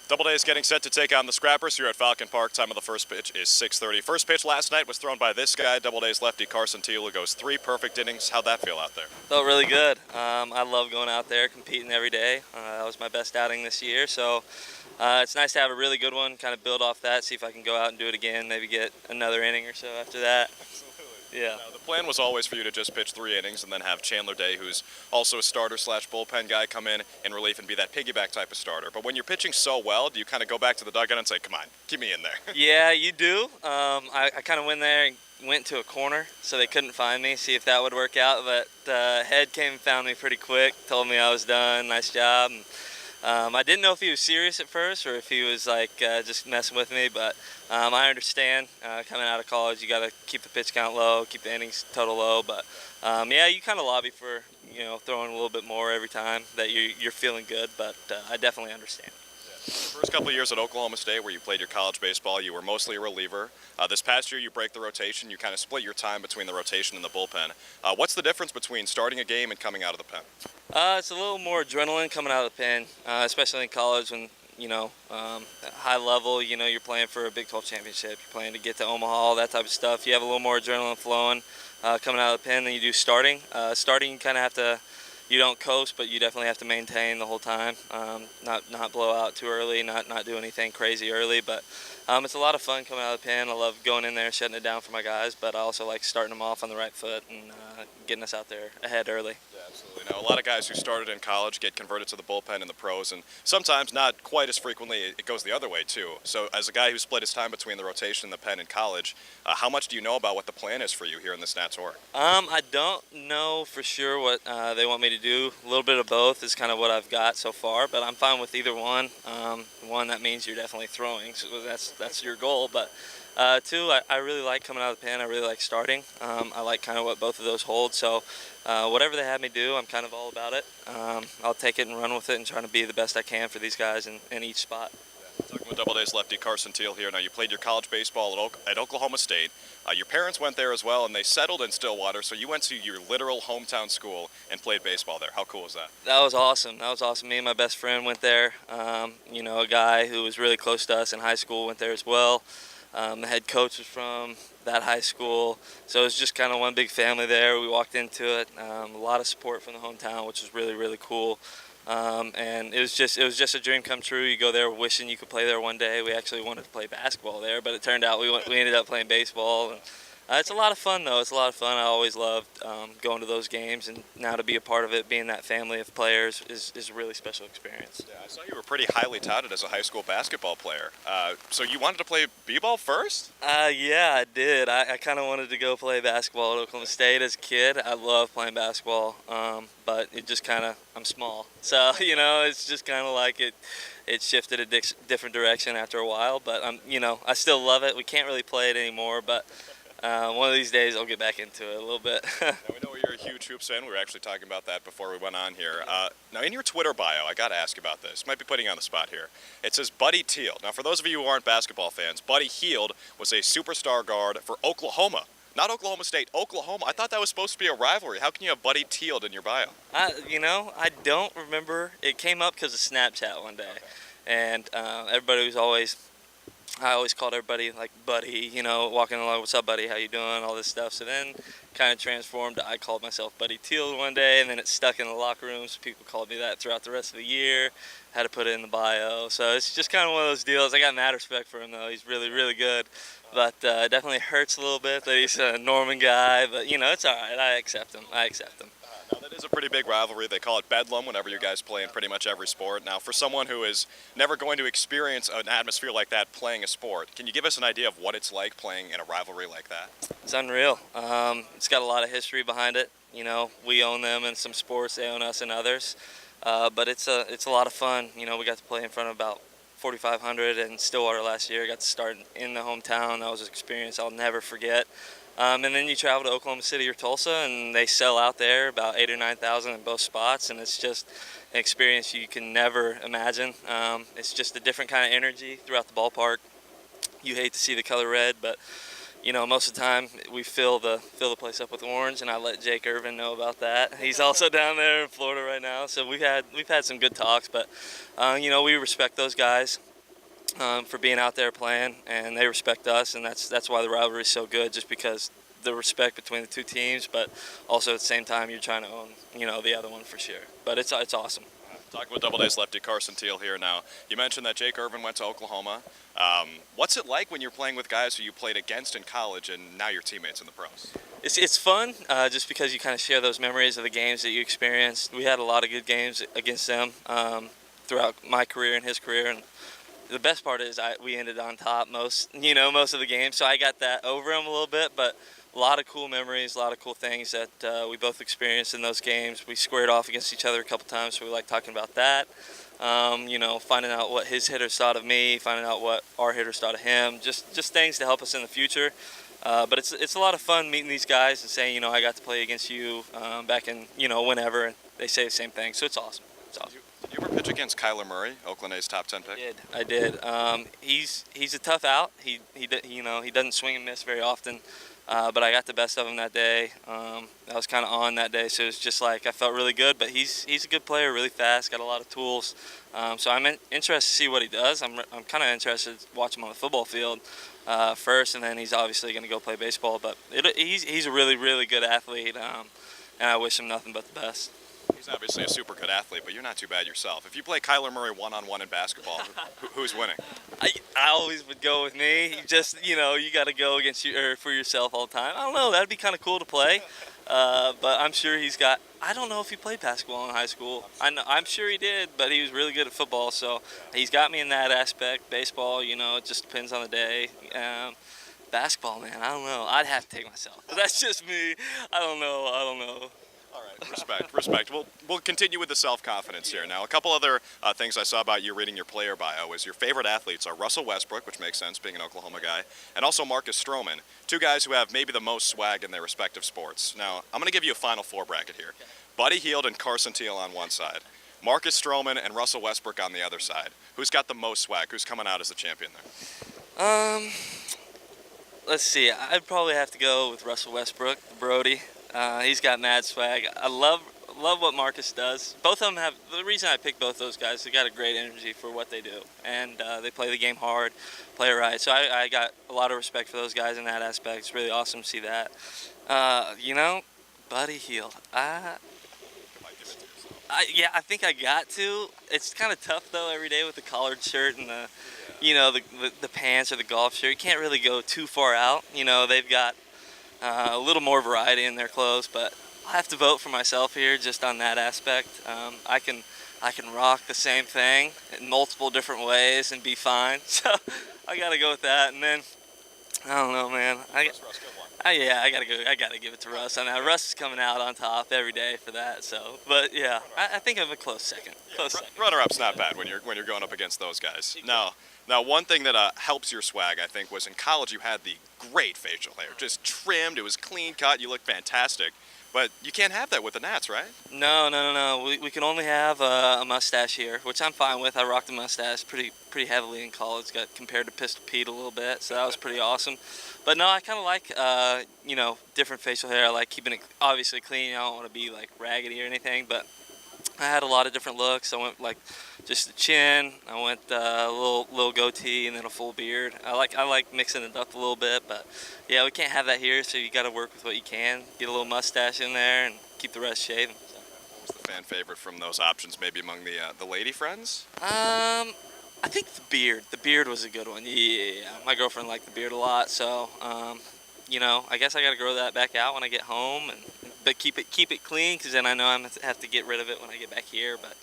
Doubledays getting set to take on the Scrappers here at Falcon Park. Time of the first pitch is 6:30. First pitch last night was thrown by this guy, Doubledays lefty Carson Teel, who goes 3 perfect innings. How'd that feel out there? Felt really good. I love going out there, competing every day. That was my best outing this year, so it's nice to have a really good one, kind of build off that, see if I can go out and do it again, maybe get another inning or so after that. Yeah. Now, the plan was always for you to just pitch 3 innings and then have Chandler Day, who's also a starter/bullpen guy, come in relief and be that piggyback type of starter. But when you're pitching so well, do you kind of go back to the dugout and say, come on, keep me in there? Yeah, you do. I kind of went there and went to a corner, so they couldn't find me, see if that would work out. But Head came and found me pretty quick, told me I was done, nice job. I didn't know if he was serious at first or if he was like just messing with me, but I understand. Coming out of college, you got to keep the pitch count low, keep the innings total low. But yeah, you kind of lobby for throwing a little bit more every time that you're feeling good. But I definitely understand. The first couple of years at Oklahoma State, where you played your college baseball, you were mostly a reliever. This past year, you break the rotation. You kind of split your time between the rotation and the bullpen. What's the difference between starting a game and coming out of the pen? It's a little more adrenaline coming out of the pen, especially in college when, at high level, you're playing for a Big 12 championship. You're playing to get to Omaha, that type of stuff. You have a little more adrenaline flowing coming out of the pen than you do starting. Starting, you kind of have to, you don't coast, but you definitely have to maintain the whole time. Not blow out too early, not do anything crazy early, but it's a lot of fun coming out of the pen. I love going in there, shutting it down for my guys, but I also like starting them off on the right foot and getting us out there ahead early. Yeah, absolutely. Now, a lot of guys who started in college get converted to the bullpen in the pros, and sometimes not quite as frequently it goes the other way too. So as a guy who split his time between the rotation and the pen in college, how much do you know about what the plan is for you here in this Nat Tour? I don't know for sure what they want me to do. A little bit of both is kind of what I've got so far, but I'm fine with either one. One, that means you're definitely throwing, so that's your goal. But two, I really like coming out of the pen. I really like starting. I like kind of what both of those hold. So whatever they have me do, I'm kind of all about it. I'll take it and run with it and try to be the best I can for these guys in each spot. Talking with Doubledays lefty Carson Teel here. Now, you played your college baseball at Oklahoma State. Your parents went there as well, and they settled in Stillwater, so you went to your literal hometown school and played baseball there. How cool was that? That was awesome. That was awesome. Me and my best friend went there. A guy who was really close to us in high school went there as well. The head coach was from that high school, so it was just kind of one big family there. We walked into it. A lot of support from the hometown, which was really, really cool. And it was just a dream come true. You go there wishing you could play there one day. We actually wanted to play basketball there, but it turned out we ended up playing baseball. And, it's a lot of fun, though. It's a lot of fun. I always loved going to those games, and now to be a part of it, being that family of players, is a really special experience. Yeah, I saw you were pretty highly touted as a high school basketball player. So you wanted to play b-ball first? Yeah, I did. I kind of wanted to go play basketball at Oklahoma State as a kid. I love playing basketball, but it just kind of, I'm small. So, it's just kind of like it shifted a different direction after a while. But, I still love it. We can't really play it anymore, but one of these days I'll get back into it a little bit. Now, we know you're a huge hoops fan. We were actually talking about that before we went on here. Now, in your Twitter bio, I got to ask about this. Might be putting you on the spot here. It says Buddy Hield. Now, for those of you who aren't basketball fans, Buddy Hield was a superstar guard for Oklahoma. Not Oklahoma State, Oklahoma. I thought that was supposed to be a rivalry. How can you have Buddy Hield in your bio? I don't remember. It came up because of Snapchat one day. Okay. And everybody was I always called everybody like buddy, walking along, what's up buddy, how you doing, all this stuff. So then kind of transformed to I called myself Buddy Hield one day, and then it stuck in the locker room, so people called me that throughout the rest of the year. Had to put it in the bio. So it's just kind of one of those deals. I got mad respect for him, though. He's really, really good. But it definitely hurts a little bit that he's a Norman guy. But, it's all right. I accept him. Now, that is a pretty big rivalry. They call it Bedlam whenever you guys play in pretty much every sport. Now, for someone who is never going to experience an atmosphere like that playing a sport, can you give us an idea of what it's like playing in a rivalry like that? It's unreal. It's got a lot of history behind it. We own them in some sports. They own us in others. But it's a lot of fun. We got to play in front of about 4,500 in Stillwater last year. I got to start in the hometown. That was an experience I'll never forget. And then you travel to Oklahoma City or Tulsa, and they sell out there about 8,000 or 9,000 in both spots, and it's just an experience you can never imagine. It's just a different kind of energy throughout the ballpark. You hate to see the color red, but most of the time we fill the place up with orange, and I let Jake Irvin know about that. He's also down there in Florida right now, so we've had some good talks, but we respect those guys. for being out there playing, and they respect us, and that's why the rivalry is so good, just because the respect between the two teams, but also at the same time you're trying to own, the other one for sure. But it's awesome. Talking with Doubledays lefty Carson Teel here now. You mentioned that Jake Irvin went to Oklahoma. What's it like when you're playing with guys who you played against in college and now you're teammates in the pros? It's fun, just because you kind of share those memories of the games that you experienced. We had a lot of good games against them throughout my career and his career, and the best part is we ended on top most of the games, so I got that over him a little bit, but a lot of cool memories, a lot of cool things that we both experienced in those games. We squared off against each other a couple times, so we like talking about that. Finding out what his hitters thought of me, finding out what our hitters thought of him, just things to help us in the future. But it's a lot of fun meeting these guys and saying, I got to play against you back in, whenever, and they say the same thing, so it's awesome. It's awesome. Did you ever pitch against Kyler Murray, Oakland A's top 10 pick? I did. He's a tough out. He doesn't swing and miss very often. But I got the best of him that day. I was kind of on that day, so it was just like I felt really good. But he's a good player, really fast, got a lot of tools. So I'm interested to see what he does. I'm kind of interested to watch him on the football field first, and then he's obviously going to go play baseball. But he's a really, really good athlete, and I wish him nothing but the best. He's obviously a super good athlete, but you're not too bad yourself. If you play Kyler Murray one-on-one in basketball, who's winning? I always would go with me. You got to go against you or for yourself all the time. I don't know. That'd be kind of cool to play. But I'm sure he's got. I don't know if he played basketball in high school. I'm sure he did, but he was really good at football. So he's got me in that aspect. Baseball, it just depends on the day. Basketball, man, I don't know. I'd have to take myself. But that's just me. I don't know. All right, respect. We'll continue with the self-confidence here. Now, a couple other things I saw about you reading your player bio is your favorite athletes are Russell Westbrook, which makes sense being an Oklahoma guy, and also Marcus Stroman, two guys who have maybe the most swag in their respective sports. Now, I'm going to give you a Final Four bracket here. Buddy Hield and Carson Teel on one side, Marcus Stroman and Russell Westbrook on the other side. Who's got the most swag? Who's coming out as the champion there? Let's see. I'd probably have to go with Russell Westbrook, the Brody. He's got mad swag. I love what Marcus does. Both of them have. The reason I picked both those guys, they got a great energy for what they do, and they play the game hard, play it right. So I got a lot of respect for those guys in that aspect. It's really awesome to see that. Buddy Hield. I think I got to. It's kind of tough though every day with the collared shirt and the pants or the golf shirt. You can't really go too far out. They've got a little more variety in their clothes, but I'll have to vote for myself here just on that aspect. I can rock the same thing in multiple different ways and be fine. So I gotta go with that. And then I don't know, man. I gotta give it to Russ. Russ is coming out on top every day for that. So, but yeah, I think I'm a close second. Runner-up's not bad when you're going up against those guys. Now, one thing that helps your swag, I think, was in college you had the great facial hair, just trimmed. It was clean cut. You looked fantastic. But you can't have that with the Nats, right? No. We can only have a mustache here, which I'm fine with. I rocked a mustache pretty heavily in college. Got compared to Pistol Pete a little bit, so that was pretty awesome. But no, I kind of like different facial hair. I like keeping it obviously clean. I don't want to be like raggedy or anything, but I had a lot of different looks. I went like just the chin. I went a little goatee and then a full beard. I like mixing it up a little bit, but yeah, we can't have that here. So you got to work with what you can. Get a little mustache in there and keep the rest shaven. So. What was the fan favorite from those options? Maybe among the lady friends? I think the beard. The beard was a good one. Yeah, my girlfriend liked the beard a lot. So I guess I got to grow that back out when I get home but keep it clean, because then I know I'm going to have to get rid of it when I get back here. But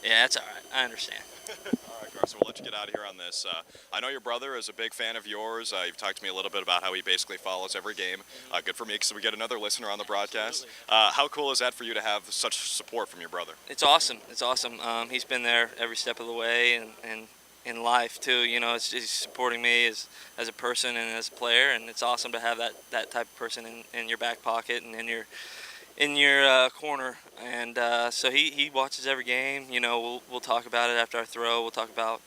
yeah, that's all right. I understand. All right, Carson, we'll let you get out of here on this. I know your brother is a big fan of yours. You've talked to me a little bit about how he basically follows every game. Good for me, because we get another listener on the broadcast. How cool is that for you to have such support from your brother? It's awesome. He's been there every step of the way, and in life too. He's supporting me as a person and as a player, and it's awesome to have that type of person in your back pocket and in your corner. And so he watches every game. We'll talk about it after I throw. We'll talk about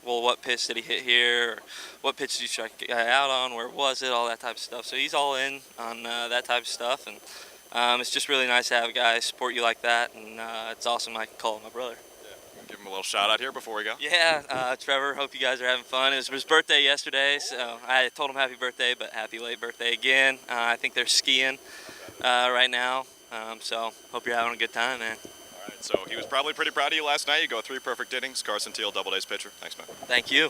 what pitch did he hit here, or what pitch did you strike the guy out on, where was it, all that type of stuff. So he's all in on that type of stuff, and it's just really nice to have a guy support you like that, and it's awesome I can call him my brother. Give him a little shout out here before we go. Yeah, Trevor, hope you guys are having fun. It was his birthday yesterday, so I told him happy birthday, but happy late birthday again. I think they're skiing right now, so hope you're having a good time, man. All right, so he was probably pretty proud of you last night. You go 3 perfect innings. Carson Teel, Doubledays pitcher. Thanks, man. Thank you.